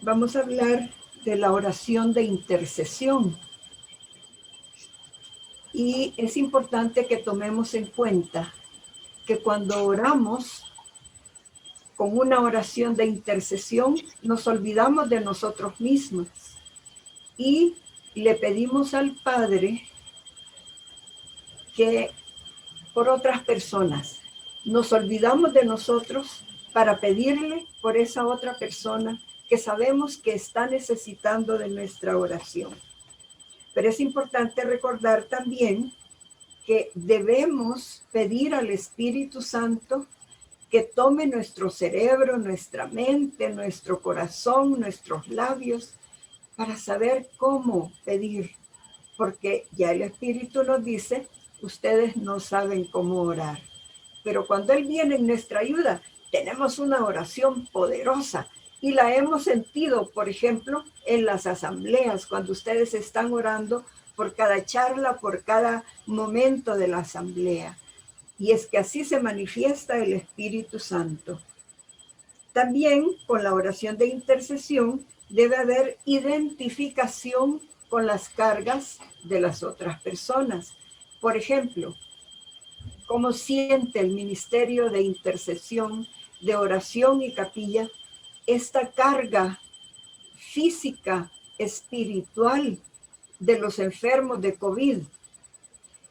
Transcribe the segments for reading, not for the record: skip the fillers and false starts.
vamos a hablar de la oración de intercesión. Y es importante que tomemos en cuenta que cuando oramos con una oración de intercesión, nos olvidamos de nosotros mismos y le pedimos al Padre que por otras personas. Nos olvidamos de nosotros para pedirle por esa otra persona que sabemos que está necesitando de nuestra oración. Pero es importante recordar también que debemos pedir al Espíritu Santo que tome nuestro cerebro, nuestra mente, nuestro corazón, nuestros labios, para saber cómo pedir. Porque ya el Espíritu nos dice, ustedes no saben cómo orar. Pero cuando Él viene en nuestra ayuda, tenemos una oración poderosa y la hemos sentido, por ejemplo, en las asambleas, cuando ustedes están orando por cada charla, por cada momento de la asamblea. Y es que así se manifiesta el Espíritu Santo. También con la oración de intercesión debe haber identificación con las cargas de las otras personas. Por ejemplo, ¿cómo siente el ministerio de intercesión, de oración y capilla esta carga física, espiritual de los enfermos de COVID?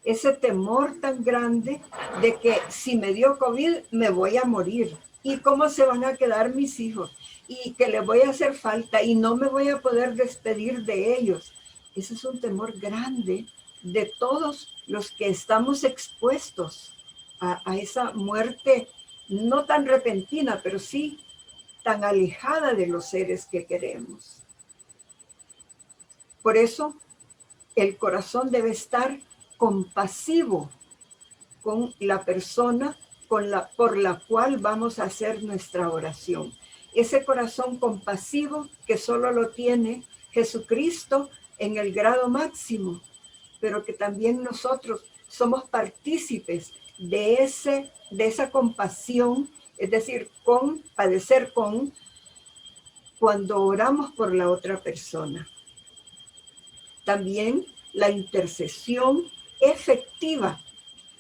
Ese temor tan grande de que si me dio COVID me voy a morir. ¿Y cómo se van a quedar mis hijos? Y que les voy a hacer falta y no me voy a poder despedir de ellos. Ese es un temor grande de todos los que estamos expuestos a esa muerte, no tan repentina, pero sí tan alejada de los seres que queremos. Por eso, el corazón debe estar compasivo con la persona por la cual vamos a hacer nuestra oración. Ese corazón compasivo que solo lo tiene Jesucristo en el grado máximo, pero que también nosotros somos partícipes de esa compasión, es decir, padecer con, cuando oramos por la otra persona. También la intercesión efectiva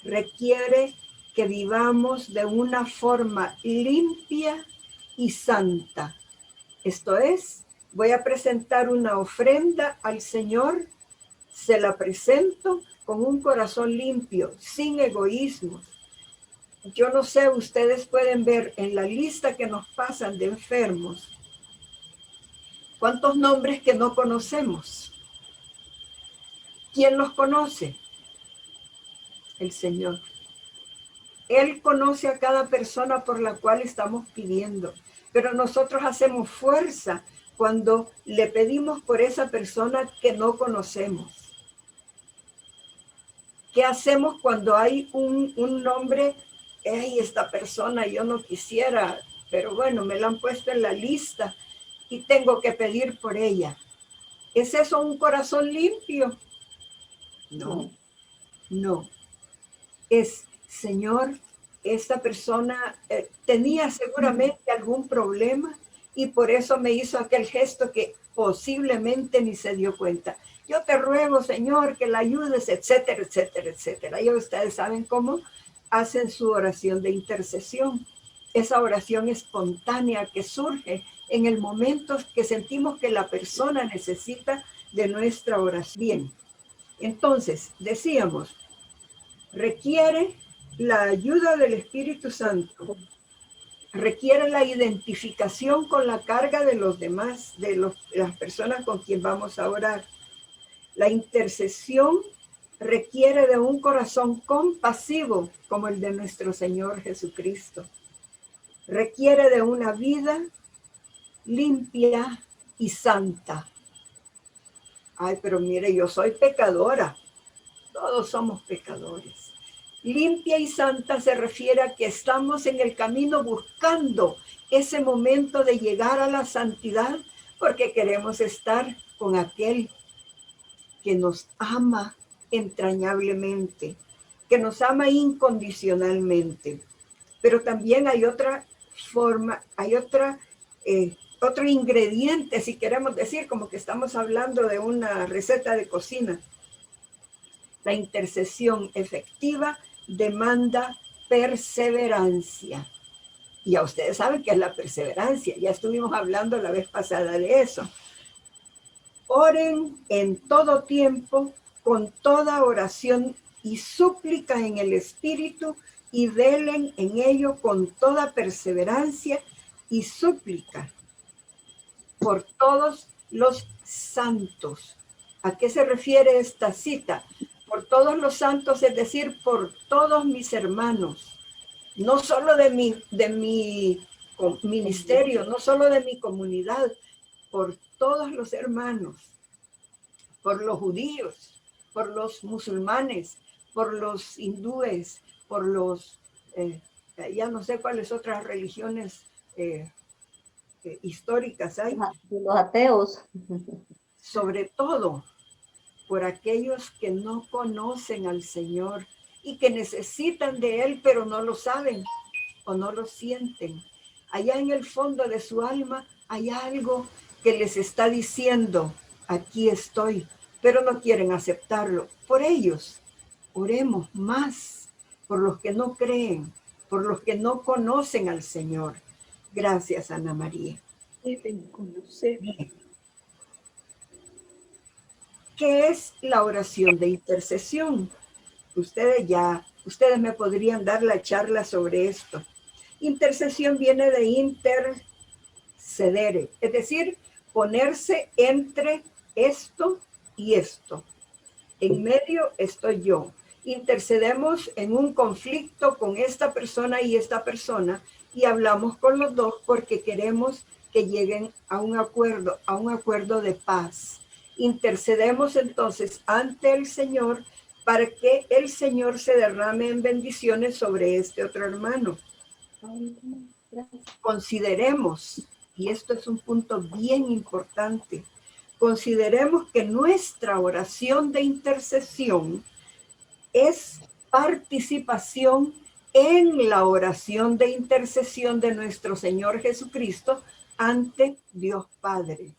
requiere que vivamos de una forma limpia y santa. Esto es, voy a presentar una ofrenda al Señor, se la presento con un corazón limpio, sin egoísmo. Yo no sé, ustedes pueden ver en la lista que nos pasan de enfermos, cuántos nombres que no conocemos. ¿Quién los conoce? El Señor. Él conoce a cada persona por la cual estamos pidiendo, pero nosotros hacemos fuerza cuando le pedimos por esa persona que no conocemos. ¿Qué hacemos cuando hay un nombre? Hey, esta persona yo no quisiera, pero bueno, me la han puesto en la lista y tengo que pedir por ella. ¿Es eso un corazón limpio? No, no. Es, Señor, esta persona tenía seguramente algún problema y por eso me hizo aquel gesto que posiblemente ni se dio cuenta. Yo te ruego, Señor, que la ayudes, etcétera, etcétera, etcétera. Y ustedes saben cómo hacen su oración de intercesión. Esa oración espontánea que surge en el momento que sentimos que la persona necesita de nuestra oración. Bien, entonces, decíamos, requiere la ayuda del Espíritu Santo, requiere la identificación con la carga de los demás, de las personas con quien vamos a orar. La intercesión requiere de un corazón compasivo como el de nuestro Señor Jesucristo. Requiere de una vida limpia y santa. Ay, pero mire, yo soy pecadora. Todos somos pecadores. Limpia y santa se refiere a que estamos en el camino buscando ese momento de llegar a la santidad porque queremos estar con aquel que nos ama entrañablemente, que nos ama incondicionalmente. Pero también hay otra forma, hay otra otro ingrediente, si queremos decir, como que estamos hablando de una receta de cocina. La intercesión efectiva demanda perseverancia. Y ya ustedes saben qué es la perseverancia. Ya estuvimos hablando la vez pasada de eso. Oren en todo tiempo, con toda oración y súplica en el Espíritu, y velen en ello con toda perseverancia y súplica por todos los santos. ¿A qué se refiere esta cita? Por todos los santos, es decir, por todos mis hermanos, no solo de mi ministerio, no solo de mi comunidad, por todos los hermanos, por los judíos, por los musulmanes, por los hindúes, por los, ya no sé cuáles otras religiones históricas hay. Los ateos. Sobre todo por aquellos que no conocen al Señor y que necesitan de Él, pero no lo saben o no lo sienten. Allá en el fondo de su alma hay algo que les está diciendo, aquí estoy, pero no quieren aceptarlo. Por ellos, oremos más, por los que no creen, por los que no conocen al Señor. Gracias, Ana María. Deben conocer. Bien. ¿Qué es la oración de intercesión? Ustedes me podrían dar la charla sobre esto. Intercesión viene de intercedere, es decir, ponerse entre esto y esto. En medio estoy yo. Intercedemos en un conflicto con esta persona y esta persona y hablamos con los dos porque queremos que lleguen a un acuerdo de paz. Intercedemos entonces ante el Señor para que el Señor se derrame en bendiciones sobre este otro hermano. Consideremos, y esto es un punto bien importante, consideremos que nuestra oración de intercesión es participación en la oración de intercesión de nuestro Señor Jesucristo ante Dios Padre.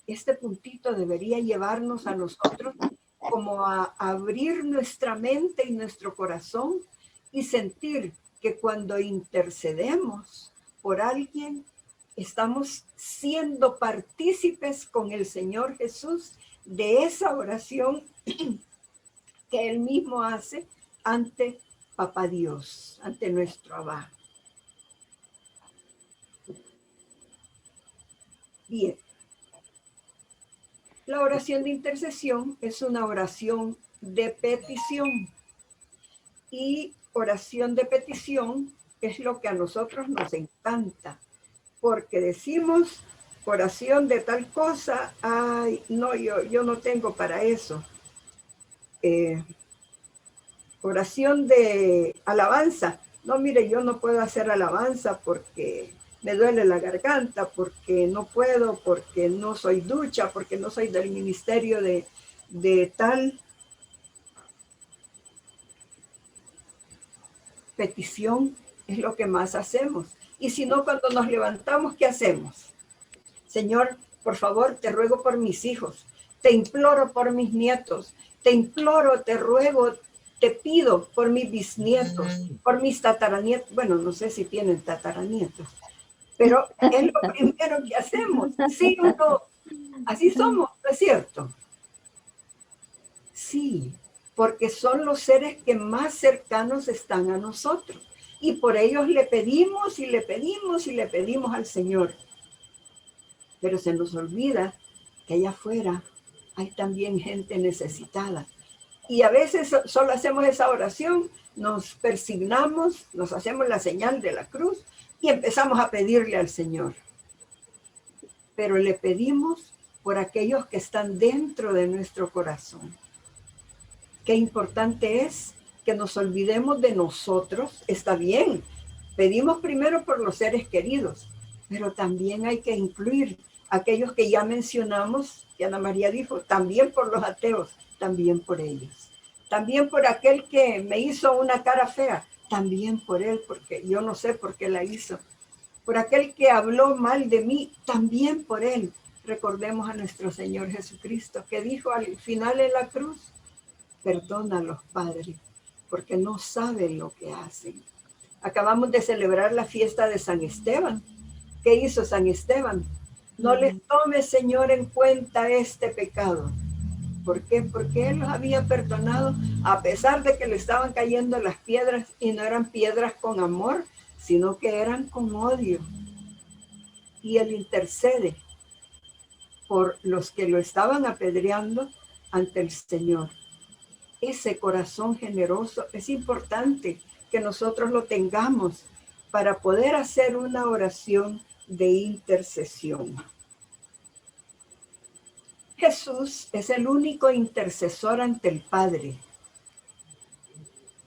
Este puntito debería llevarnos a nosotros como a abrir nuestra mente y nuestro corazón y sentir que cuando intercedemos por alguien, estamos siendo partícipes con el Señor Jesús de esa oración que Él mismo hace ante Papá Dios, ante nuestro Abba. Bien. La oración de intercesión es una oración de petición. Y oración de petición es lo que a nosotros nos encanta, porque decimos oración de tal cosa, ay, no, yo no tengo para eso. Oración de alabanza, no, mire, yo no puedo hacer alabanza porque me duele la garganta, porque no puedo, porque no soy ducha, porque no soy del ministerio de tal. Petición es lo que más hacemos. Y si no, cuando nos levantamos, ¿qué hacemos? Señor, por favor, te ruego por mis hijos, te imploro por mis nietos, te imploro, te ruego, te pido por mis bisnietos, por mis tataranietos. Bueno, no sé si tienen tataranietos, pero es lo primero que hacemos. ¿Sí o no? Así somos, ¿no es cierto? Sí, porque son los seres que más cercanos están a nosotros. Y por ellos le pedimos y le pedimos y le pedimos al Señor. Pero se nos olvida que allá afuera hay también gente necesitada. Y a veces solo hacemos esa oración, nos persignamos, nos hacemos la señal de la cruz y empezamos a pedirle al Señor. Pero le pedimos por aquellos que están dentro de nuestro corazón. Qué importante es que nos olvidemos de nosotros. Está bien, pedimos primero por los seres queridos, pero también hay que incluir aquellos que ya mencionamos, que Ana María dijo, también por los ateos, también por ellos. También por aquel que me hizo una cara fea, también por él, porque yo no sé por qué la hizo. por aquel que habló mal de mí, también por él. Recordemos a nuestro Señor Jesucristo, que dijo al final de la cruz, perdónalos, Padre, porque no saben lo que hacen. Acabamos de celebrar la fiesta de San Esteban. ¿Qué hizo San Esteban? No les tome, Señor, en cuenta este pecado. ¿Por qué? Porque él los había perdonado a pesar de que le estaban cayendo las piedras y no eran piedras con amor, sino que eran con odio. Y él intercede por los que lo estaban apedreando ante el Señor. Ese corazón generoso es importante que nosotros lo tengamos para poder hacer una oración de intercesión. Jesús es el único intercesor ante el Padre.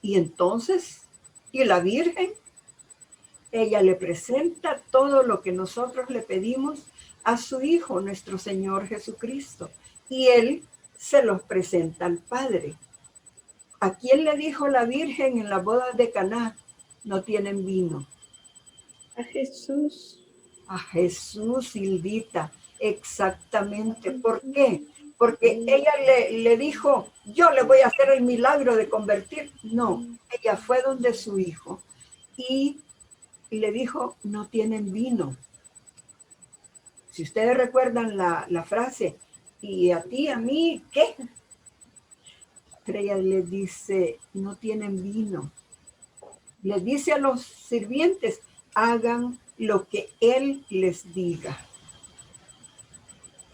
Y entonces, ¿y la Virgen? Ella le presenta todo lo que nosotros le pedimos a su Hijo, nuestro Señor Jesucristo. Y Él se los presenta al Padre. ¿A quién le dijo la Virgen en la boda de Caná? No tienen vino. A Jesús. A Jesús, Silvita, exactamente. ¿Por qué? Porque ella le dijo, yo le voy a hacer el milagro de convertir. No, ella fue donde su hijo y le dijo, no tienen vino. Si ustedes recuerdan la frase, y a ti, a mí, ¿qué? Pero ella le dice, no tienen vino. Le dice a los sirvientes, hagan lo que él les diga.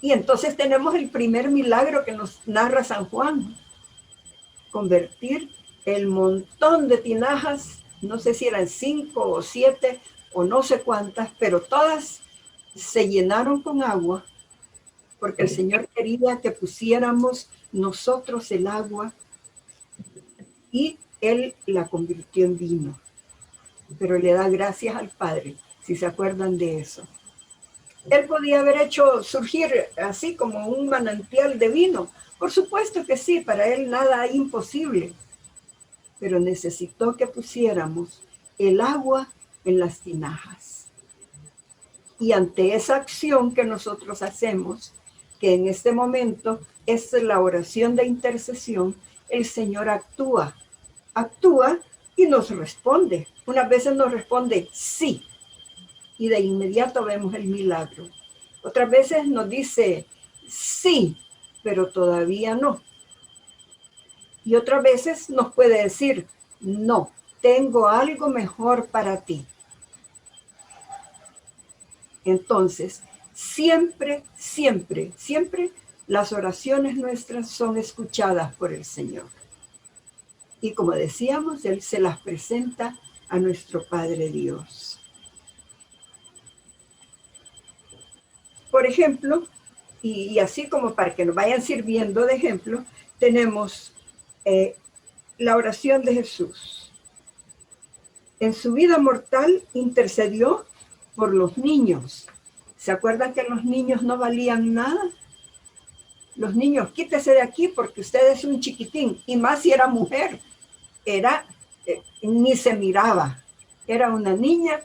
Y entonces tenemos el primer milagro que nos narra San Juan. Convertir el montón de tinajas, no sé si eran 5 o 7 o no sé cuántas, pero todas se llenaron con agua porque el Señor quería que pusiéramos nosotros el agua y Él la convirtió en vino. Pero le da gracias al Padre, si se acuerdan de eso. Él podía haber hecho surgir así como un manantial de vino. Por supuesto que sí, para él nada imposible. Pero necesitó que pusiéramos el agua en las tinajas. Y ante esa acción que nosotros hacemos, que en este momento es la oración de intercesión, el Señor actúa y nos responde. Unas veces nos responde sí, y de inmediato vemos el milagro. Otras veces nos dice sí, pero todavía no. Y otras veces nos puede decir no, tengo algo mejor para ti. Entonces, siempre, siempre, siempre las oraciones nuestras son escuchadas por el Señor. Y como decíamos, Él se las presenta a nuestro Padre Dios. Por ejemplo, y así como para que nos vayan sirviendo de ejemplo, tenemos la oración de Jesús. En su vida mortal intercedió por los niños. ¿Se acuerdan que los niños no valían nada? Los niños, quítese de aquí porque usted es un chiquitín, y más si era mujer, ni se miraba. Era una niña,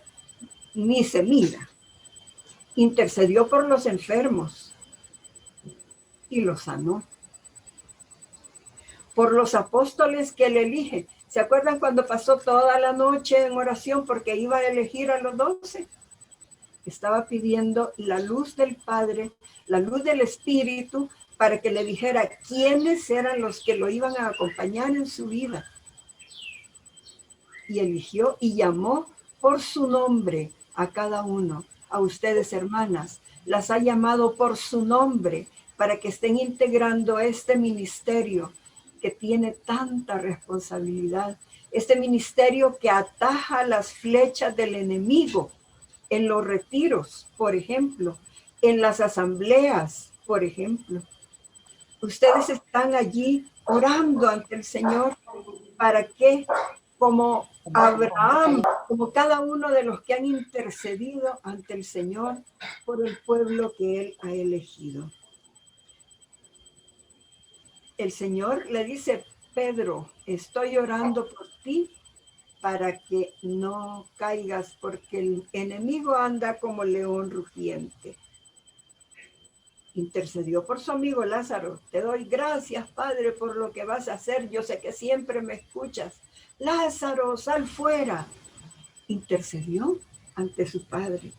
ni se mira. Intercedió por los enfermos y los sanó. Por los apóstoles que él elige. ¿Se acuerdan cuando pasó toda la noche en oración porque iba a elegir a los 12? Estaba pidiendo la luz del Padre, la luz del Espíritu, para que le dijera quiénes eran los que lo iban a acompañar en su vida. Y eligió y llamó por su nombre a cada uno. A ustedes, hermanas, las ha llamado por su nombre para que estén integrando este ministerio que tiene tanta responsabilidad. Este ministerio que ataja las flechas del enemigo en los retiros, por ejemplo, en las asambleas, por ejemplo. Ustedes están allí orando ante el Señor para que, como Abraham, como cada uno de los que han intercedido ante el Señor por el pueblo que Él ha elegido. El Señor le dice, Pedro, estoy orando por ti para que no caigas, porque el enemigo anda como león rugiente. Intercedió por su amigo Lázaro. Te doy gracias, Padre, por lo que vas a hacer. Yo sé que siempre me escuchas. Lázaro, sal fuera. Intercedió ante su Padre.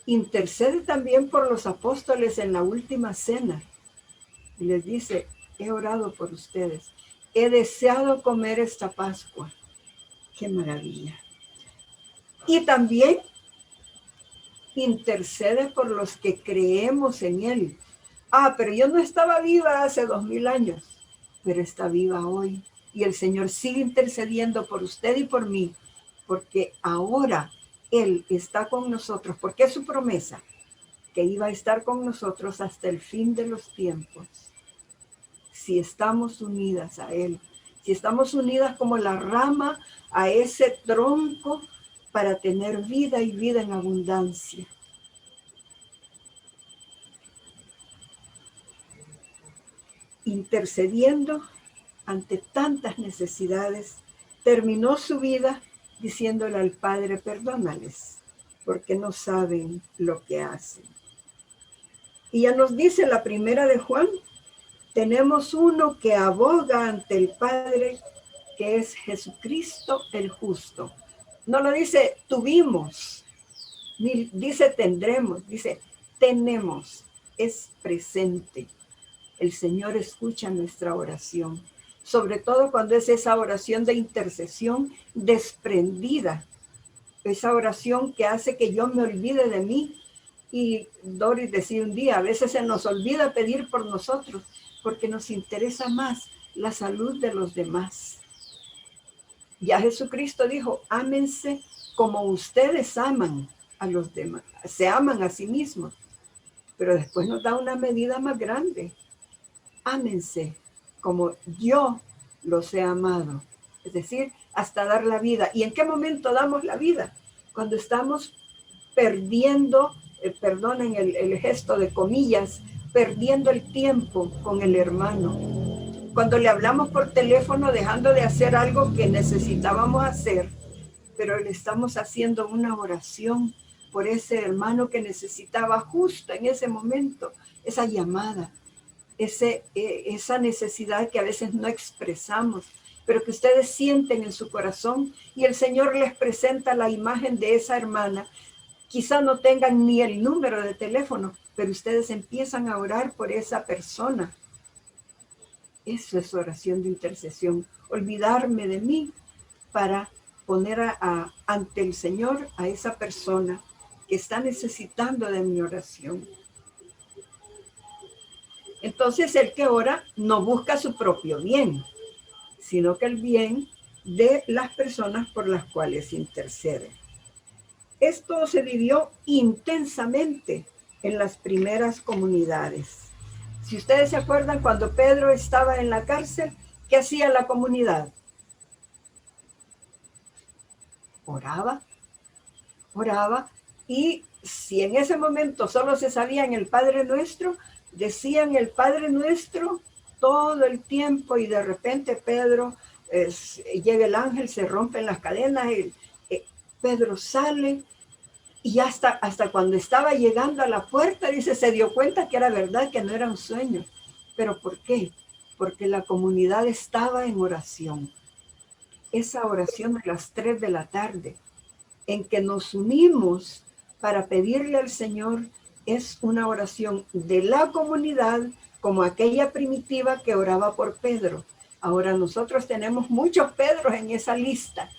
Intercede también por los apóstoles en la última cena. Y les dice, he orado por ustedes. He deseado comer esta Pascua. ¡Qué maravilla! Y también intercede por los que creemos en Él. Pero yo no estaba viva hace 2000 años, pero está viva hoy. Y el Señor sigue intercediendo por usted y por mí, porque ahora Él está con nosotros, porque es su promesa, que iba a estar con nosotros hasta el fin de los tiempos. Si estamos unidas a Él, si estamos unidas como la rama a ese tronco para tener vida y vida en abundancia. Intercediendo ante tantas necesidades, terminó su vida diciéndole al Padre, perdónales, porque no saben lo que hacen. Y ya nos dice la primera de Juan, tenemos uno que aboga ante el Padre, que es Jesucristo el justo. No lo dice tuvimos, ni dice tendremos, dice tenemos, es presente. El Señor escucha nuestra oración, sobre todo cuando es esa oración de intercesión desprendida, esa oración que hace que yo me olvide de mí. Y Doris decía un día, a veces se nos olvida pedir por nosotros, porque nos interesa más la salud de los demás. Ya Jesucristo dijo, ámense como ustedes aman a los demás, se aman a sí mismos, pero después nos da una medida más grande. Ámense como yo los he amado. Es decir, hasta dar la vida. ¿Y en qué momento damos la vida? Cuando estamos perdiendo, perdonen el gesto de comillas, perdiendo el tiempo con el hermano. Cuando le hablamos por teléfono dejando de hacer algo que necesitábamos hacer, pero le estamos haciendo una oración por ese hermano que necesitaba justo en ese momento esa llamada. Esa necesidad que a veces no expresamos, pero que ustedes sienten en su corazón, y el Señor les presenta la imagen de esa hermana. Quizá no tengan ni el número de teléfono, pero ustedes empiezan a orar por esa persona. Eso es oración de intercesión, olvidarme de mí para poner ante el Señor a esa persona que está necesitando de mi oración. Entonces el que ora no busca su propio bien, sino que el bien de las personas por las cuales intercede. Esto se vivió intensamente en las primeras comunidades. Si ustedes se acuerdan, cuando Pedro estaba en la cárcel, ¿qué hacía la comunidad? Oraba, y si en ese momento solo se sabían el Padre Nuestro, decían el Padre Nuestro todo el tiempo, y de repente Pedro, llega el ángel, se rompen las cadenas, y Pedro sale, y hasta cuando estaba llegando a la puerta, dice, se dio cuenta que era verdad, que no era un sueño. ¿Pero por qué? Porque la comunidad estaba en oración. Esa oración de las 3 de la tarde, en que nos unimos para pedirle al Señor, es una oración de la comunidad, como aquella primitiva que oraba por Pedro. Ahora nosotros tenemos muchos Pedros en esa lista.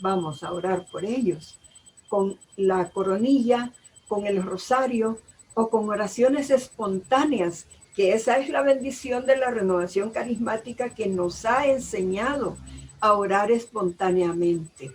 Vamos a orar por ellos, con la coronilla, con el rosario o con oraciones espontáneas, que esa es la bendición de la renovación carismática, que nos ha enseñado a orar espontáneamente.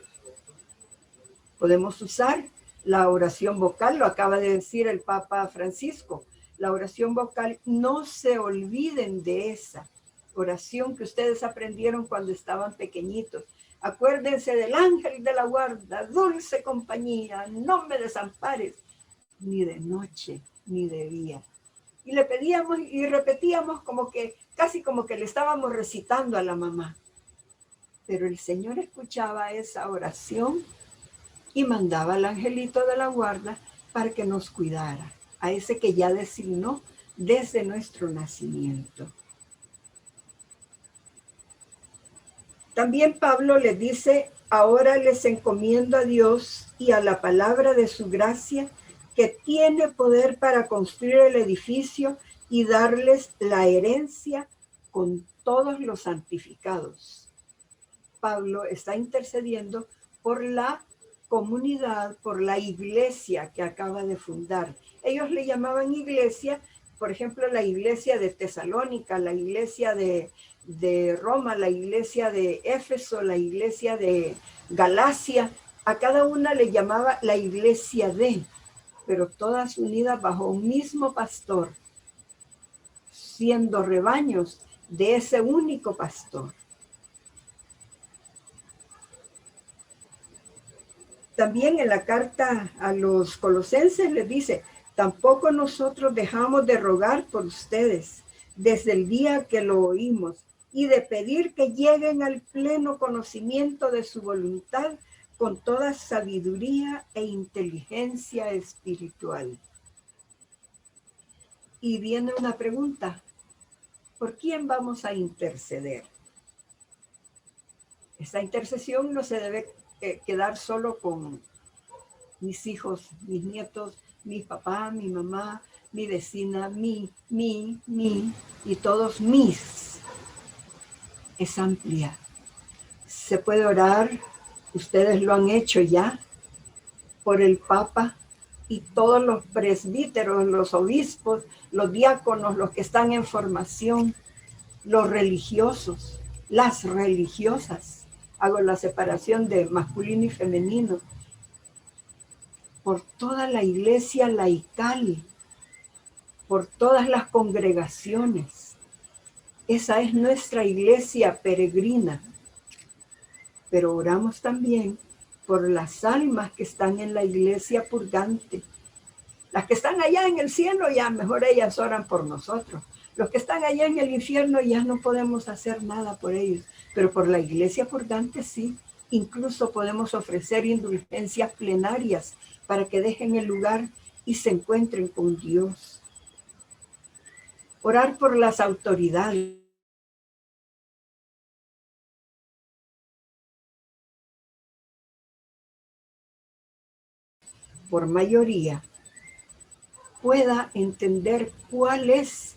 Podemos usar la oración vocal, lo acaba de decir el Papa Francisco. La oración vocal, no se olviden de esa oración que ustedes aprendieron cuando estaban pequeñitos. Acuérdense del ángel de la guarda, dulce compañía, no me desampares, ni de noche ni de día. Y le pedíamos y repetíamos como que, casi como que le estábamos recitando a la mamá. Pero el Señor escuchaba esa oración y mandaba al angelito de la guarda para que nos cuidara, a ese que ya designó desde nuestro nacimiento. También Pablo le dice, ahora les encomiendo a Dios y a la palabra de su gracia, que tiene poder para construir el edificio y darles la herencia con todos los santificados. Pablo está intercediendo por la comunidad, por la iglesia que acaba de fundar. Ellos le llamaban iglesia, por ejemplo, la iglesia de Tesalónica, la iglesia de Roma, la iglesia de Éfeso, la iglesia de Galacia. A cada una le llamaba la iglesia de, pero todas unidas bajo un mismo pastor, siendo rebaños de ese único pastor. También en la carta a los colosenses les dice, tampoco nosotros dejamos de rogar por ustedes desde el día que lo oímos y de pedir que lleguen al pleno conocimiento de su voluntad con toda sabiduría e inteligencia espiritual. Y viene una pregunta, ¿por quién vamos a interceder? Esta intercesión no se debe quedar solo con mis hijos, mis nietos, mi papá, mi mamá, mi vecina, mi, y todos mis. Es amplia. Se puede orar, ustedes lo han hecho ya, por el Papa y todos los presbíteros, los obispos, los diáconos, los que están en formación, los religiosos, las religiosas. Hago la separación de masculino y femenino. Por toda la iglesia laical, por todas las congregaciones. Esa es nuestra iglesia peregrina. Pero oramos también por las almas que están en la iglesia purgante. Las que están allá en el cielo, ya mejor ellas oran por nosotros. Los que están allá en el infierno ya no podemos hacer nada por ellos. Pero por la iglesia purgante sí. Incluso podemos ofrecer indulgencias plenarias para que dejen el lugar y se encuentren con Dios. Orar por las autoridades. Por mayoría, pueda entender cuál es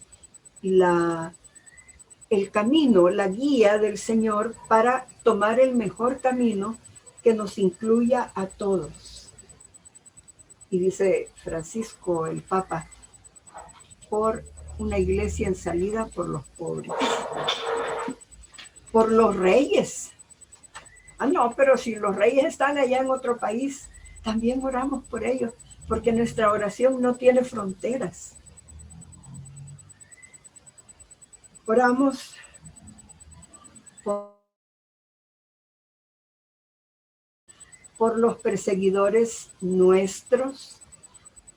el camino, la guía del Señor para tomar el mejor camino que nos incluya a todos. Y dice Francisco, el Papa, por una iglesia en salida por los pobres, por los reyes. Ah, no, pero si los reyes están allá en otro país, también oramos por ellos, porque nuestra oración no tiene fronteras. Oramos por los perseguidores nuestros.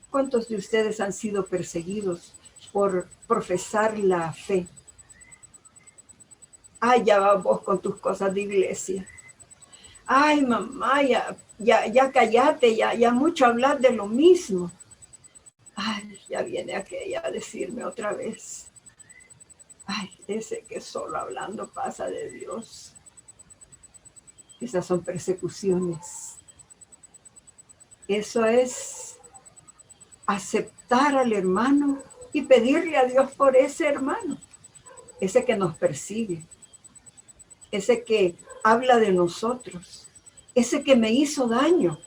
¿Cuántos de ustedes han sido perseguidos por profesar la fe? Ay, ya vas vos con tus cosas de iglesia. Ay, mamá, ya cállate, ya mucho hablar de lo mismo. Ay, ya viene aquella a decirme otra vez. Ay, ese que solo hablando pasa de Dios. Esas son persecuciones. Eso es aceptar al hermano y pedirle a Dios por ese hermano, ese que nos persigue, ese que habla de nosotros, ese que me hizo daño,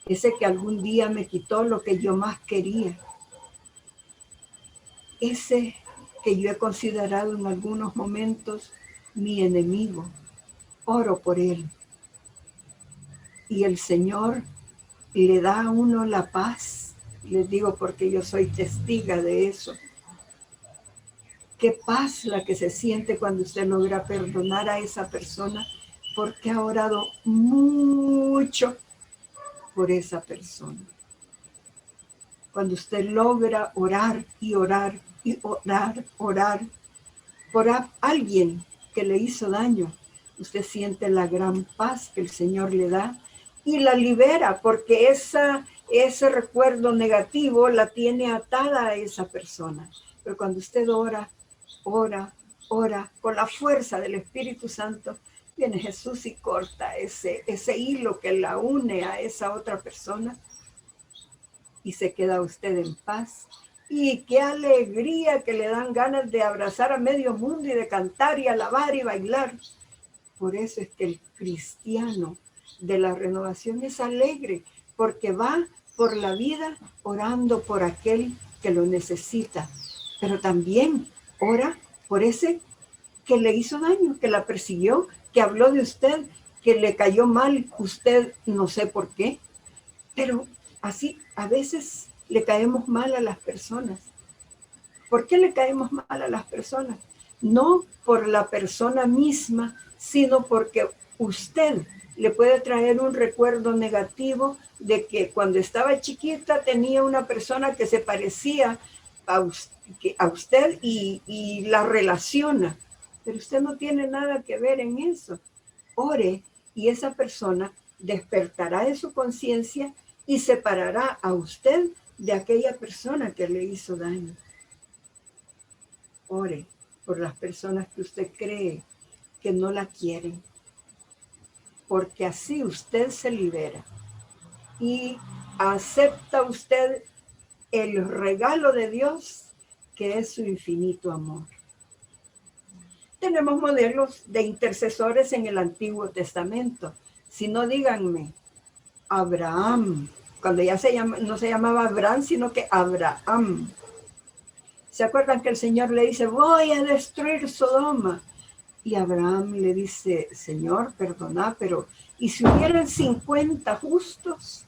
ese que algún día me quitó lo que yo más quería, ese que yo he considerado en algunos momentos mi enemigo. Oro por él. Y el Señor le da a uno la paz. Les digo porque yo soy testiga de eso. Qué paz la que se siente cuando usted logra perdonar a esa persona porque ha orado mucho por esa persona. Cuando usted logra orar y orar y orar por alguien que le hizo daño, usted siente la gran paz que el Señor le da y la libera, porque ese recuerdo negativo la tiene atada a esa persona. Pero cuando usted ora, con la fuerza del Espíritu Santo, viene Jesús y corta ese hilo que la une a esa otra persona y se queda usted en paz. Y qué alegría que le dan ganas de abrazar a medio mundo y de cantar y alabar y bailar. Por eso es que el cristiano de la renovación es alegre, porque va por la vida orando por aquel que lo necesita, pero también ora por ese que le hizo daño, que la persiguió, que habló de usted, que le cayó mal, usted no sé por qué, pero así a veces le caemos mal a las personas. ¿Por qué le caemos mal a las personas? No por la persona misma, sino porque usted le puede traer un recuerdo negativo de que cuando estaba chiquita tenía una persona que se parecía a usted y la relaciona. Pero usted no tiene nada que ver en eso. Ore y esa persona despertará de su conciencia y separará a usted de aquella persona que le hizo daño. Ore por las personas que usted cree que no la quieren, porque así usted se libera y acepta usted el regalo de Dios, que es su infinito amor. Tenemos modelos de intercesores en el Antiguo Testamento. Si no, díganme, Abraham, cuando ya no se llamaba Abraham, sino que Abraham. ¿Se acuerdan que el Señor le dice, voy a destruir Sodoma? Y Abraham le dice, Señor, perdona, pero ¿y si hubieran 50 justos?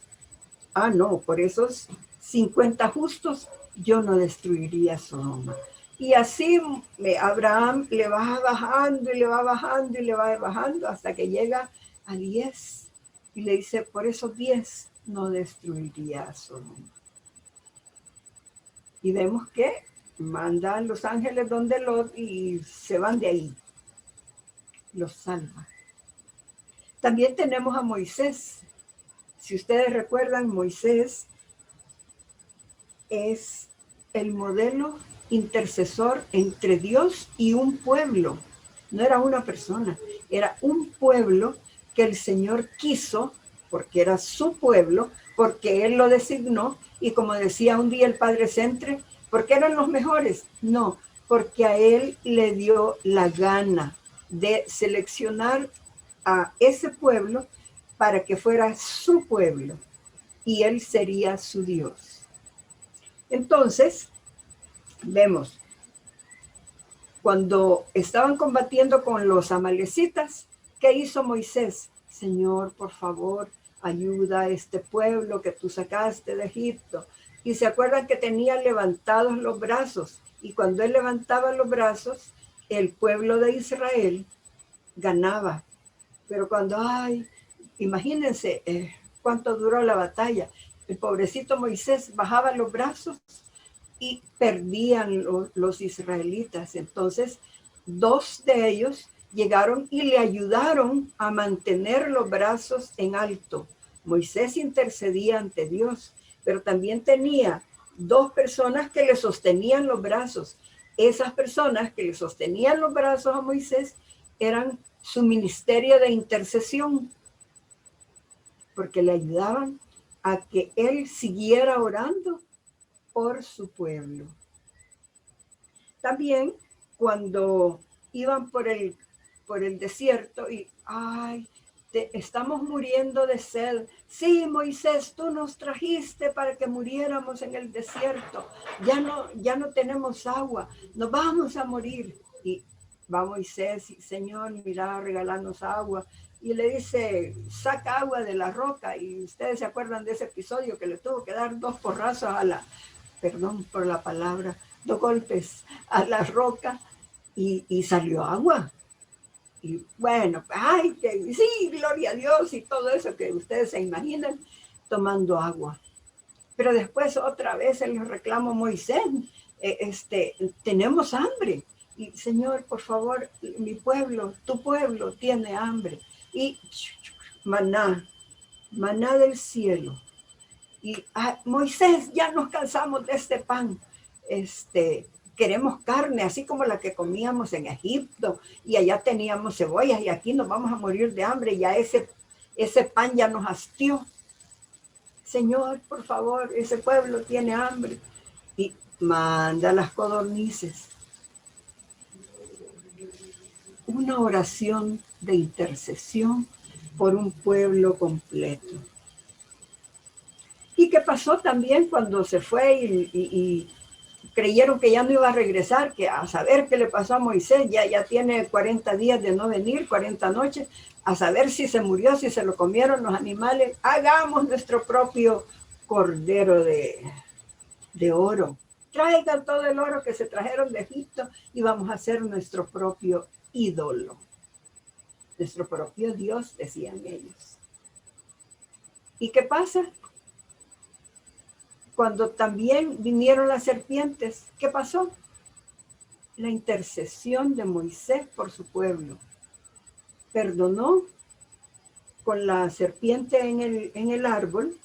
Ah, no, por esos 50 justos yo no destruiría Sodoma. Y así Abraham le va bajando y le va bajando y le va bajando hasta que llega a 10. Y le dice, por esos 10 no destruiría Sodoma. Y vemos que mandan los ángeles donde Lot y se van de ahí. Los salva. También tenemos a Moisés. Si ustedes recuerdan, Moisés es el modelo intercesor entre Dios y un pueblo. No era una persona, era un pueblo que el Señor quiso, porque era su pueblo, porque Él lo designó, y como decía un día el Padre Centre, ¿porque eran los mejores? No, porque a Él le dio la gana de seleccionar a ese pueblo para que fuera su pueblo y Él sería su Dios. Entonces, vemos, cuando estaban combatiendo con los amalecitas, ¿qué hizo Moisés? Señor, por favor, ayuda a este pueblo que tú sacaste de Egipto. Y se acuerdan que tenía levantados los brazos. Y cuando él levantaba los brazos, el pueblo de Israel ganaba. Pero cuando, imagínense cuánto duró la batalla. El pobrecito Moisés bajaba los brazos y perdían los israelitas. Entonces, 2 de ellos llegaron y le ayudaron a mantener los brazos en alto. Moisés intercedía ante Dios, pero también tenía 2 personas que le sostenían los brazos. Esas personas que le sostenían los brazos a Moisés eran su ministerio de intercesión, porque le ayudaban a que él siguiera orando por su pueblo. También cuando iban por el desierto y estamos muriendo de sed. Sí, Moisés, tú nos trajiste para que muriéramos en el desierto. Ya no tenemos agua, nos vamos a morir. Y va Moisés y Señor, mira, regalarnos agua. Y le dice, saca agua de la roca. Y ustedes se acuerdan de ese episodio que le tuvo que dar 2 porrazos perdón por la palabra, 2 golpes a la roca y salió agua. Y bueno, sí, gloria a Dios y todo eso que ustedes se imaginan tomando agua. Pero después otra vez el reclamo Moisés, tenemos hambre. Y Señor, por favor, mi pueblo, tu pueblo tiene hambre. Y maná, maná del cielo. Y Moisés, ya nos cansamos de este pan. Queremos carne, así como la que comíamos en Egipto, y allá teníamos cebollas, y aquí nos vamos a morir de hambre, y ya ese pan ya nos hastió. Señor, por favor, ese pueblo tiene hambre. Y manda las codornices. Una oración de intercesión por un pueblo completo. ¿Y qué pasó también cuando se fue y creyeron que ya no iba a regresar? Que a saber qué le pasó a Moisés, ya tiene 40 días de no venir, 40 noches, a saber si se murió, si se lo comieron los animales. Hagamos nuestro propio cordero de oro. Traigan todo el oro que se trajeron de Egipto y vamos a hacer nuestro propio ídolo. Nuestro propio Dios, decían ellos. ¿Y qué pasa? Cuando también vinieron las serpientes, ¿qué pasó? La intercesión de Moisés por su pueblo. Perdonó con la serpiente en el árbol,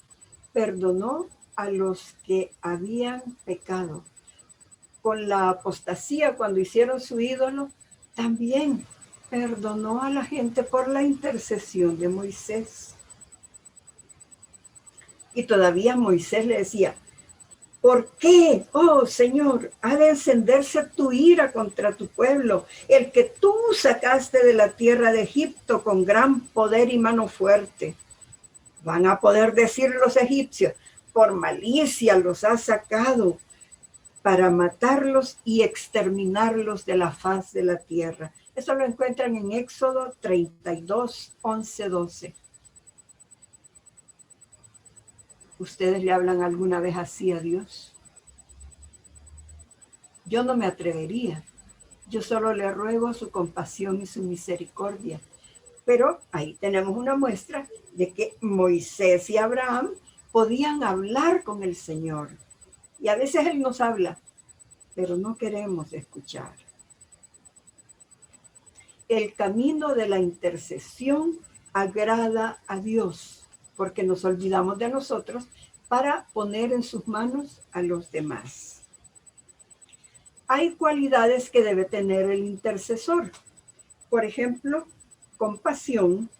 perdonó a los que habían pecado. Con la apostasía, cuando hicieron su ídolo, también perdonó a la gente por la intercesión de Moisés. Y todavía Moisés le decía, ¿por qué, oh Señor, ha de encenderse tu ira contra tu pueblo, el que tú sacaste de la tierra de Egipto con gran poder y mano fuerte? Van a poder decir los egipcios, por malicia los has sacado para matarlos y exterminarlos de la faz de la tierra. Eso lo encuentran en Éxodo 32, 11, 12. ¿Ustedes le hablan alguna vez así a Dios? Yo no me atrevería. Yo solo le ruego su compasión y su misericordia. Pero ahí tenemos una muestra de que Moisés y Abraham podían hablar con el Señor. Y a veces Él nos habla, pero no queremos escuchar. El camino de la intercesión agrada a Dios, porque nos olvidamos de nosotros para poner en sus manos a los demás. Hay cualidades que debe tener el intercesor. Por ejemplo, compasión,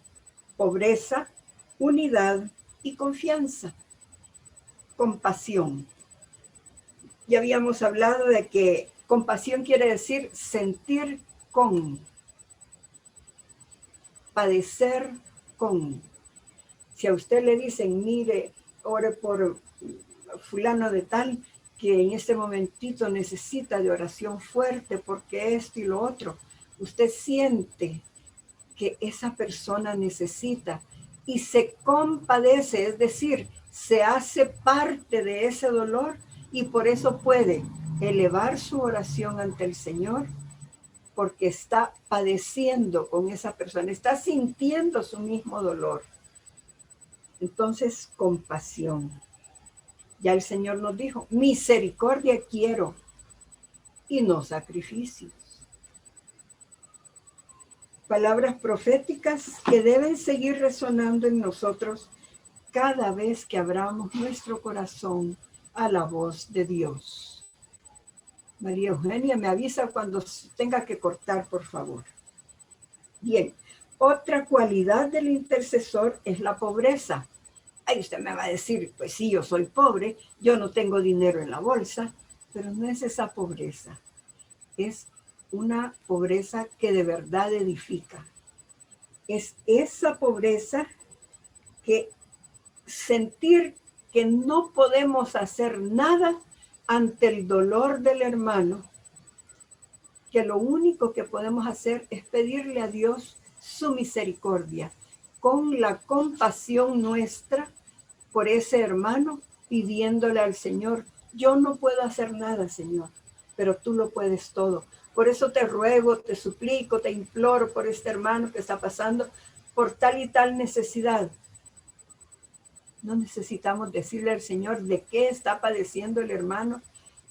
pobreza, unidad y confianza. Compasión. Ya habíamos hablado de que compasión quiere decir sentir con, padecer con. Si a usted le dicen, mire, ore por fulano de tal, que en este momentito necesita de oración fuerte porque esto y lo otro, usted siente que esa persona necesita y se compadece, es decir, se hace parte de ese dolor y por eso puede elevar su oración ante el Señor porque está padeciendo con esa persona, está sintiendo su mismo dolor. Entonces, compasión. Ya el Señor nos dijo, misericordia quiero y no sacrificios. Palabras proféticas que deben seguir resonando en nosotros cada vez que abramos nuestro corazón a la voz de Dios. María Eugenia, me avisa cuando tenga que cortar, por favor. Bien, otra cualidad del intercesor es la pobreza. Ahí usted me va a decir, pues sí, yo soy pobre, yo no tengo dinero en la bolsa, pero no es esa pobreza. Es una pobreza que de verdad edifica. Es esa pobreza que sentir que no podemos hacer nada ante el dolor del hermano, que lo único que podemos hacer es pedirle a Dios su misericordia, con la compasión nuestra por ese hermano, pidiéndole al Señor, yo no puedo hacer nada, Señor, pero tú lo puedes todo. Por eso te ruego, te suplico, te imploro por este hermano que está pasando por tal y tal necesidad. No necesitamos decirle al Señor de qué está padeciendo el hermano,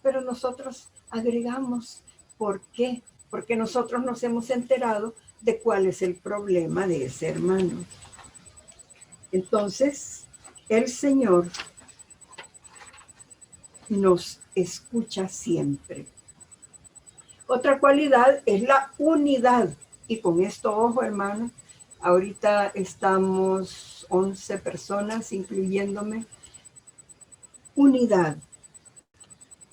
pero nosotros agregamos por qué porque nosotros nos hemos enterado de cuál es el problema de ese hermano. Entonces, el Señor nos escucha siempre. Otra cualidad es la unidad. Y con esto, ojo, hermano, ahorita estamos 11 personas, incluyéndome. Unidad.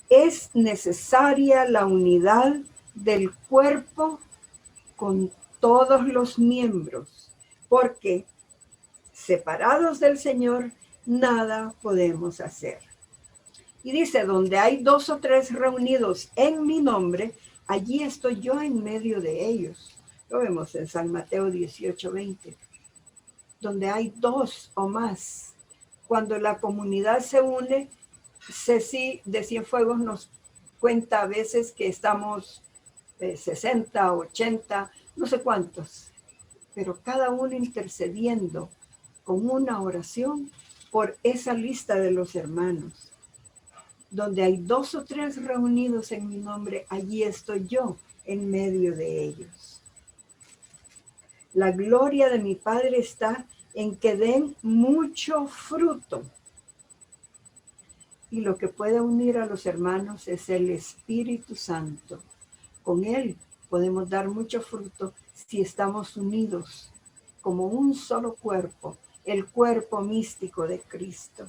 Es necesaria la unidad del cuerpo con todos los miembros, porque separados del Señor, nada podemos hacer. Y dice, donde hay 2 o 3 reunidos en mi nombre, allí estoy yo en medio de ellos. Lo vemos en San Mateo 18:20. Donde hay 2 o más. Cuando la comunidad se une, Ceci de Cienfuegos nos cuenta a veces que estamos 60, 80, no sé cuántos, pero cada uno intercediendo con una oración por esa lista de los hermanos. Donde hay 2 o 3 reunidos en mi nombre, allí estoy yo en medio de ellos. La gloria de mi Padre está en que den mucho fruto. Y lo que puede unir a los hermanos es el Espíritu Santo. Con Él podemos dar mucho fruto si estamos unidos como un solo cuerpo, el cuerpo místico de Cristo.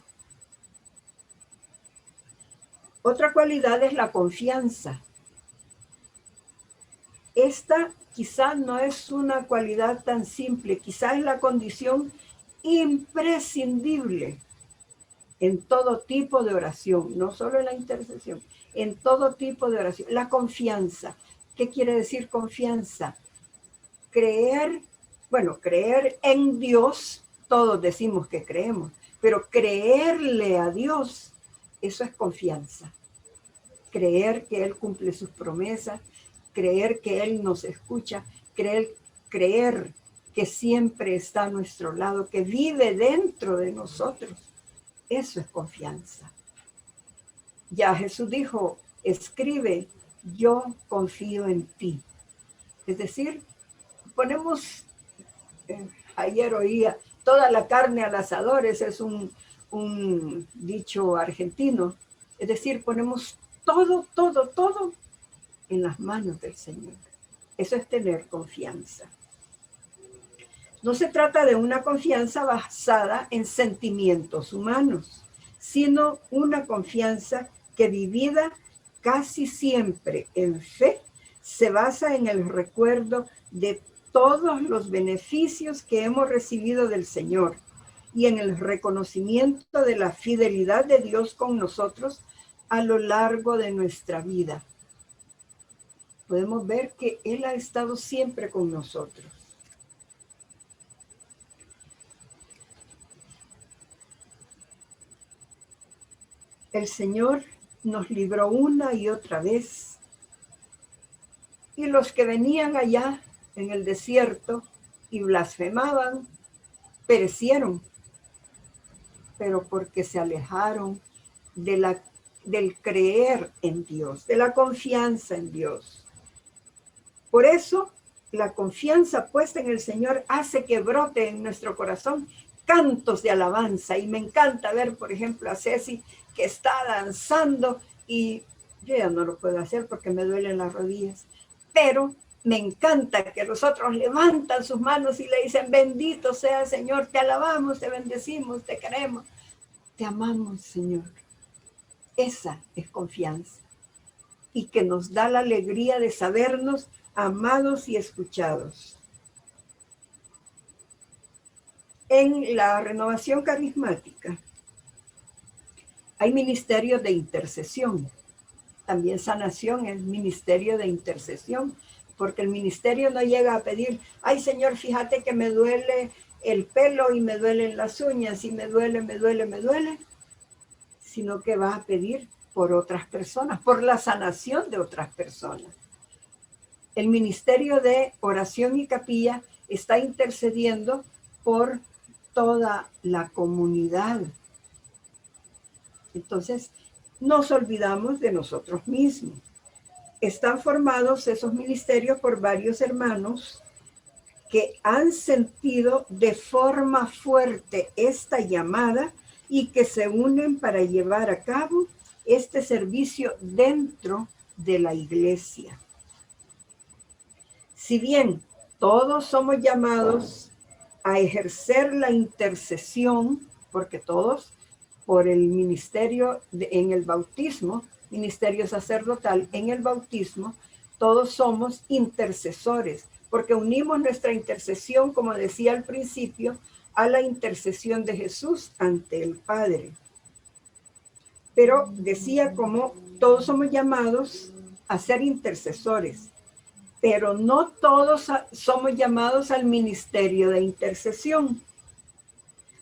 Otra cualidad es la confianza. Esta quizá no es una cualidad tan simple, quizá es la condición imprescindible en todo tipo de oración, no solo en la intercesión, en todo tipo de oración. La confianza. ¿Qué quiere decir confianza? Creer en Dios, todos decimos que creemos, pero creerle a Dios, eso es confianza. Creer que Él cumple sus promesas, creer que Él nos escucha, creer que siempre está a nuestro lado, que vive dentro de nosotros. Eso es confianza. Ya Jesús dijo, escribe, yo confío en ti. Es decir, ponemos, ayer oía, toda la carne al asador, ese es un dicho argentino. Es decir, ponemos todo en las manos del Señor. Eso es tener confianza. No se trata de una confianza basada en sentimientos humanos, sino una confianza que vivida casi siempre en fe se basa en el recuerdo de todos los beneficios que hemos recibido del Señor y en el reconocimiento de la fidelidad de Dios con nosotros a lo largo de nuestra vida. Podemos ver que Él ha estado siempre con nosotros. El Señor nos libró una y otra vez. Y los que venían allá en el desierto y blasfemaban, perecieron. Pero porque se alejaron del creer en Dios, de la confianza en Dios. Por eso, la confianza puesta en el Señor hace que brote en nuestro corazón cantos de alabanza. Y me encanta ver, por ejemplo, a Ceci que está danzando y yo ya no lo puedo hacer porque me duelen las rodillas. Pero me encanta que los otros levantan sus manos y le dicen, bendito sea Señor, te alabamos, te bendecimos, te queremos, te amamos, Señor. Esa es confianza y que nos da la alegría de sabernos amados y escuchados. En la renovación carismática hay ministerios de intercesión. También sanación es ministerio de intercesión, porque el ministerio no llega a pedir, ay Señor, fíjate que me duele el pelo y me duelen las uñas y me duele, sino que va a pedir por otras personas, por la sanación de otras personas. El ministerio de oración y capilla está intercediendo por toda la comunidad. Entonces, nos olvidamos de nosotros mismos. están formados esos ministerios por varios hermanos que han sentido de forma fuerte esta llamada y que se unen para llevar a cabo este servicio dentro de la iglesia. Si bien todos somos llamados a ejercer la intercesión, porque todos por el ministerio en el bautismo, ministerio sacerdotal en el bautismo, todos somos intercesores, porque unimos nuestra intercesión, como decía al principio, a la intercesión de Jesús ante el Padre. Pero decía como todos somos llamados a ser intercesores, pero no todos somos llamados al ministerio de intercesión.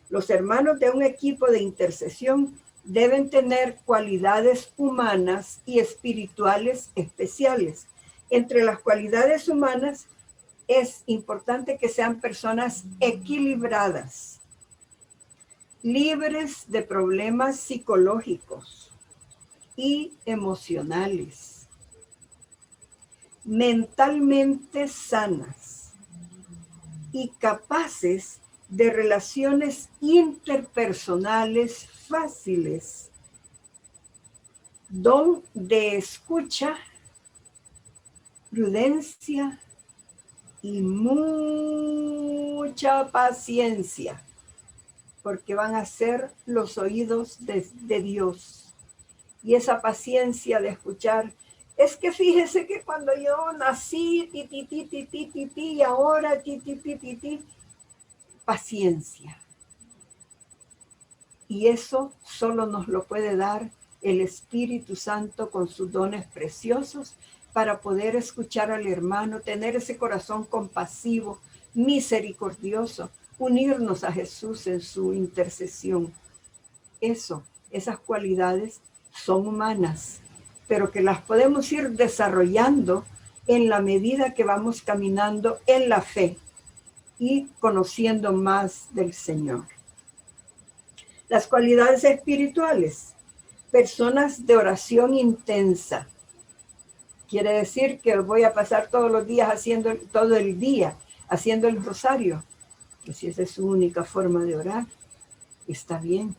Los hermanos de un equipo de intercesión deben tener cualidades humanas y espirituales especiales. Entre las cualidades humanas es importante que sean personas equilibradas, libres de problemas psicológicos y emocionales, mentalmente sanas y capaces de relaciones interpersonales fáciles, don de escucha, prudencia y mucha paciencia, porque van a ser los oídos de Dios. Y esa paciencia de escuchar, es que fíjese que cuando yo nací, y ahora, paciencia. Y eso solo nos lo puede dar el Espíritu Santo con sus dones preciosos para poder escuchar al hermano, tener ese corazón compasivo, misericordioso, unirnos a Jesús en su intercesión. Esas cualidades son humanas, pero que las podemos ir desarrollando en la medida que vamos caminando en la fe y conociendo más del Señor. Las cualidades espirituales, personas de oración intensa. Quiere decir que voy a pasar todos los días todo el día haciendo el rosario. Que si esa es su única forma de orar, está bien.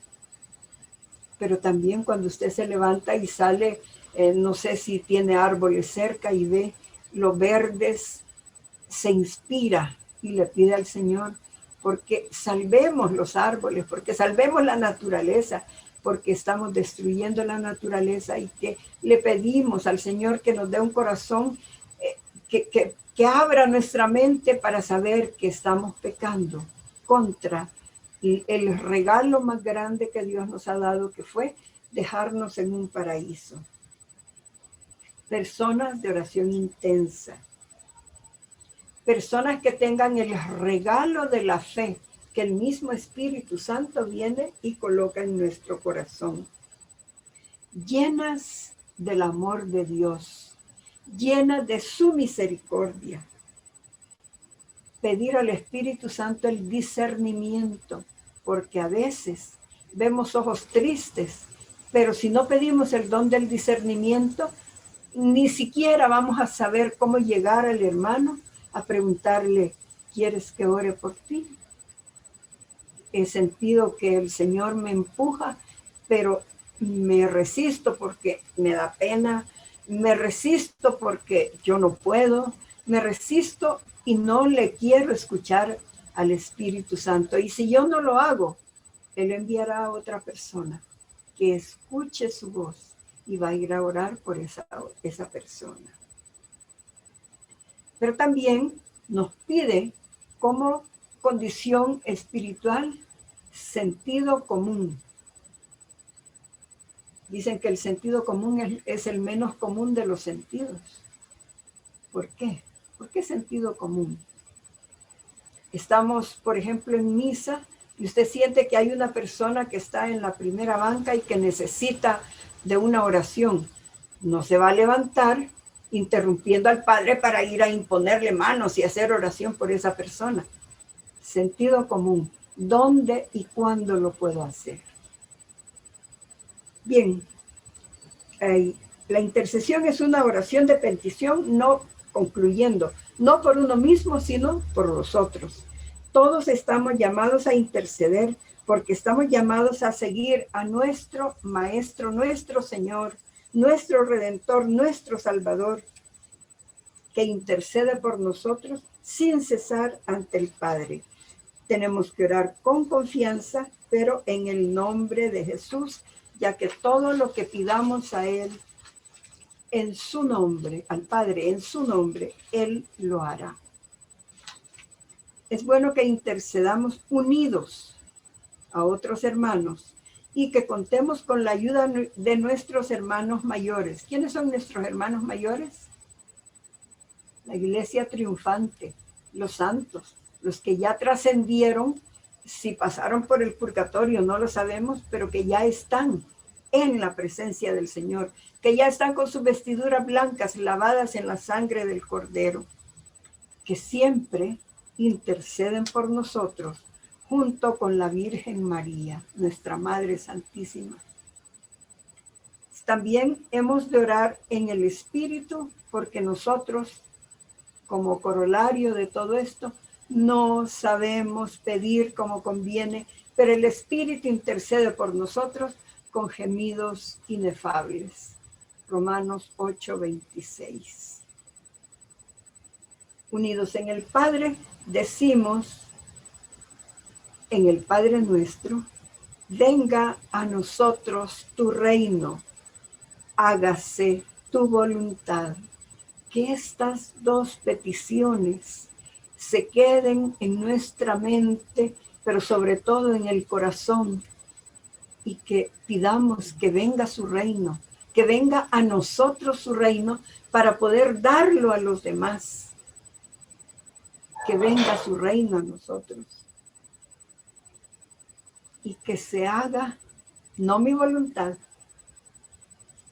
Pero también cuando usted se levanta y sale, no sé si tiene árboles cerca y ve los verdes, se inspira y le pide al Señor porque salvemos los árboles, porque salvemos la naturaleza, porque estamos destruyendo la naturaleza y que le pedimos al Señor que nos dé un corazón que abra nuestra mente para saber que estamos pecando contra el regalo más grande que Dios nos ha dado, que fue dejarnos en un paraíso. Personas de oración intensa. Personas que tengan el regalo de la fe, que el mismo Espíritu Santo viene y coloca en nuestro corazón. Llenas del amor de Dios, llenas de su misericordia. Pedir al Espíritu Santo el discernimiento, porque a veces vemos ojos tristes, pero si no pedimos el don del discernimiento, ni siquiera vamos a saber cómo llegar al hermano a preguntarle, ¿quieres que ore por ti? He sentido que el Señor me empuja, pero me resisto porque me da pena, me resisto porque yo no puedo, me resisto y no le quiero escuchar al Espíritu Santo. Y si yo no lo hago, Él enviará a otra persona que escuche su voz y va a ir a orar por esa persona. Pero también nos pide como condición espiritual sentido común. Dicen que el sentido común es el menos común de los sentidos. ¿Por qué? ¿Por qué sentido común? Estamos, por ejemplo, en misa y usted siente que hay una persona que está en la primera banca y que necesita de una oración. No se va a levantar interrumpiendo al Padre para ir a imponerle manos y hacer oración por esa persona. Sentido común. ¿Dónde y cuándo lo puedo hacer? Bien, La intercesión es una oración de petición, no concluyendo, no por uno mismo, sino por los otros. Todos estamos llamados a interceder porque estamos llamados a seguir a nuestro Maestro, nuestro Señor, nuestro Redentor, nuestro Salvador, que intercede por nosotros sin cesar ante el Padre. Tenemos que orar con confianza, pero en el nombre de Jesús, ya que todo lo que pidamos a Él, en su nombre, al Padre, en su nombre, Él lo hará. Es bueno que intercedamos unidos a otros hermanos y que contemos con la ayuda de nuestros hermanos mayores. ¿Quiénes son nuestros hermanos mayores? La iglesia triunfante, los santos, los que ya trascendieron, si pasaron por el purgatorio no lo sabemos, pero que ya están en la presencia del Señor, que ya están con sus vestiduras blancas lavadas en la sangre del Cordero, que siempre interceden por nosotros junto con la Virgen María, nuestra Madre Santísima. También hemos de orar en el Espíritu, porque nosotros, como corolario de todo esto, no sabemos pedir como conviene, pero el Espíritu intercede por nosotros con gemidos inefables. Romanos 8:26. Unidos en el Padre, decimos en el Padre nuestro: venga a nosotros tu reino, hágase tu voluntad. Que estas dos peticiones se queden en nuestra mente, pero sobre todo en el corazón, y que pidamos que venga su reino, que venga a nosotros su reino para poder darlo a los demás. Que venga su reino a nosotros. Y que se haga, no mi voluntad,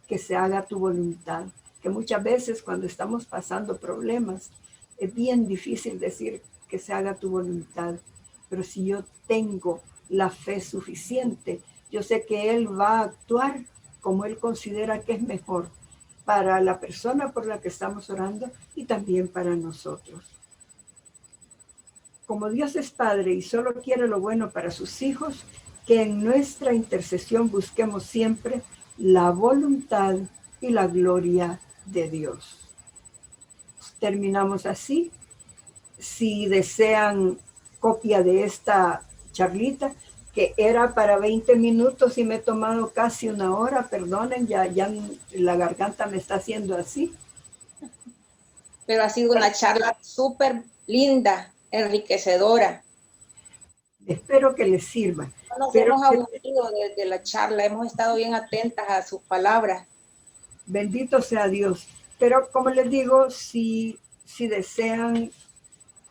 que se haga tu voluntad. Que muchas veces cuando estamos pasando problemas, es bien difícil decir que se haga tu voluntad. Pero si yo tengo la fe suficiente, yo sé que Él va a actuar como Él considera que es mejor para la persona por la que estamos orando y también para nosotros. Como Dios es Padre y solo quiere lo bueno para sus hijos, que en nuestra intercesión busquemos siempre la voluntad y la gloria de Dios. Terminamos así. Si desean copia de esta charlita, que era para 20 minutos y me he tomado casi una hora, perdonen, ya la garganta me está haciendo así. Pero ha sido una charla súper linda, enriquecedora. Espero que les sirva. No nos hemos aburrido de la charla, hemos estado bien atentas a sus palabras. Bendito sea Dios. Pero como les digo, si desean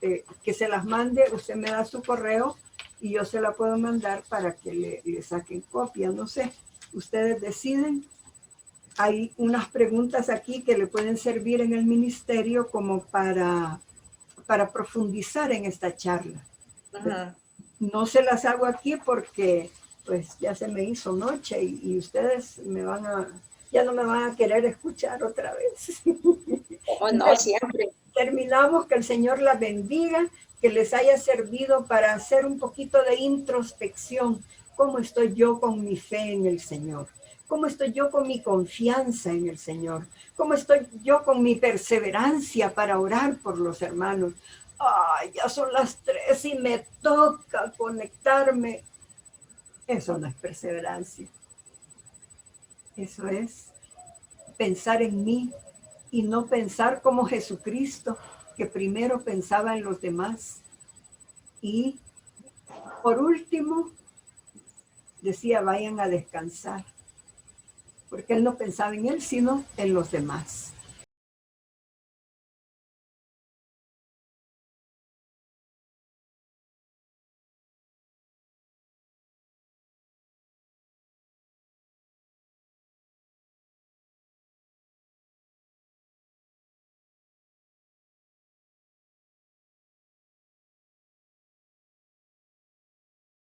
que se las mande, usted me da su correo y yo se la puedo mandar para que le saquen copia. No sé, ustedes deciden. Hay unas preguntas aquí que le pueden servir en el ministerio como para profundizar en esta charla. Ajá. No se las hago aquí porque pues ya se me hizo noche y ustedes ya no me van a querer escuchar otra vez. Oh, no, siempre. Terminamos, que el Señor las bendiga, que les haya servido para hacer un poquito de introspección. ¿Cómo estoy yo con mi fe en el Señor? ¿Cómo estoy yo con mi confianza en el Señor? ¿Cómo estoy yo con mi perseverancia para orar por los hermanos? Ay, ya son las 3 y me toca conectarme. Eso no es perseverancia. Eso es pensar en mí y no pensar como Jesucristo, que primero pensaba en los demás. Y por último, decía, vayan a descansar, porque Él no pensaba en Él, sino en los demás.